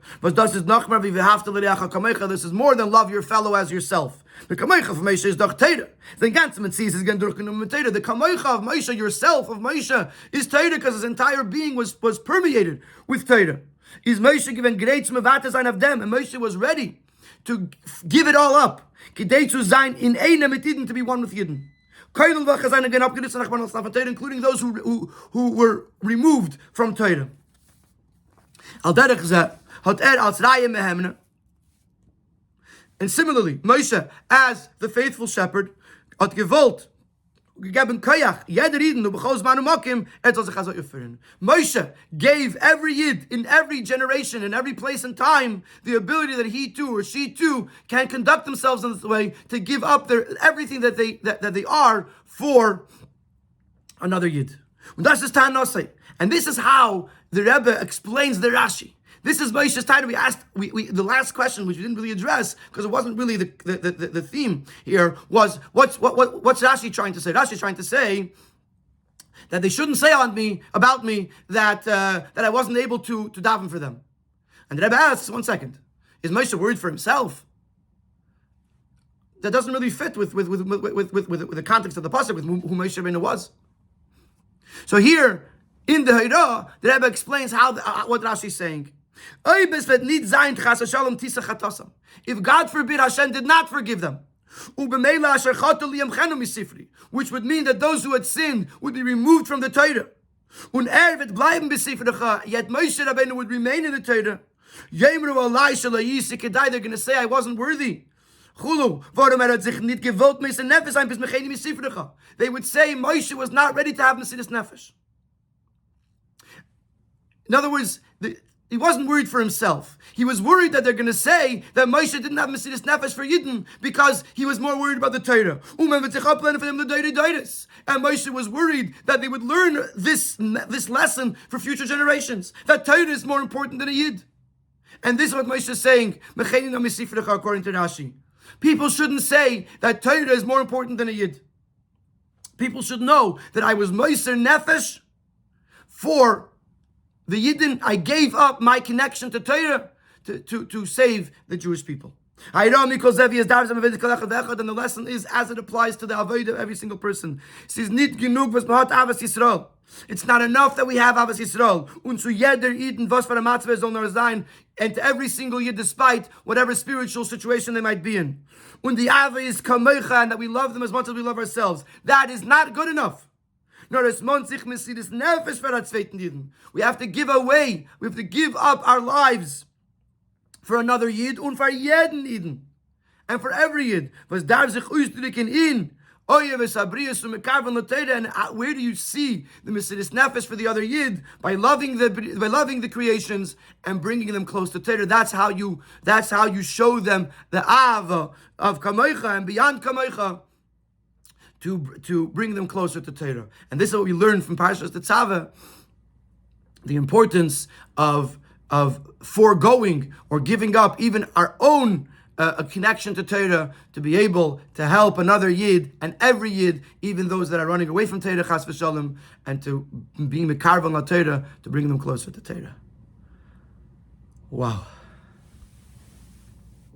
Speaker 1: this is more than love your fellow as yourself. The kamoicha of Moshe is doch Torah. The ganze is again durchgenommen Torah. The kamoicha of Moshe, yourself of Moshe, is Torah because his entire being was permeated with Torah. Is Moshe given great mevatas of them, and Moshe was ready to give it all up. Kidei zu sein in einem mit Yidden, to be one with Yidden. Including those who were removed from Torah. And similarly, Moshe, as the faithful shepherd, Moshe gave every Yid in every generation, in every place and time, the ability that he too or she too can conduct themselves in this way, to give up everything that they are for another Yid. And this is how the Rebbe explains the Rashi. This is Moshe's time. We asked the last question, which we didn't really address because it wasn't really the theme here. Was what's Rashi trying to say? Rashi is trying to say that they shouldn't say about me that I wasn't able to daven for them. And the Rebbe asks, 1 second, is Moshe worried for himself? That doesn't really fit with the context of the pasuk, with who Moshe Rabeinu was. So here in the Torah, the Rebbe explains what Rashi is saying. If God forbid Hashem did not forgive them, which would mean that those who had sinned would be removed from the Torah, yet Moshe Rabeinu would remain in the Torah, they're going to say, I wasn't worthy. They would say Moshe was not ready to have Mesiras Nefesh. In other words, he wasn't worried for himself. He was worried that they're going to say that Moshe didn't have Mesiras Nefesh for Yidden because he was more worried about the Torah. And Moshe was worried that they would learn this lesson for future generations, that Torah is more important than a Yid. And this is what Moshe is saying, according to Rashi. People shouldn't say that Torah is more important than a Yid. People should know that I was Moser Nefesh for the Yidden. I gave up my connection to Torah to save the Jewish people. And the lesson is as it applies to the avodah of every single person. It's not enough that we have Avas Yisrael. And to every single Yid, despite whatever spiritual situation they might be in. And that we love them as much as we love ourselves. That is not good enough. We have to give away, we have to give up our lives for another Yid and for jeden Yidden. And for every Yid. And where do you see the Mesiras Nefesh for the other Yid? By loving the creations and bringing them close to Torah. That's how you show them the Ava of Kamoicha and beyond Kamoicha to bring them closer to Torah. And this is what we learn from Parshas Tetzave, the importance of foregoing or giving up even our own a connection to Torah to be able to help another Yid and every Yid, even those that are running away from Torah, chas v'shalom, and to be mekarvan la Torah, to bring them closer to Torah. Wow.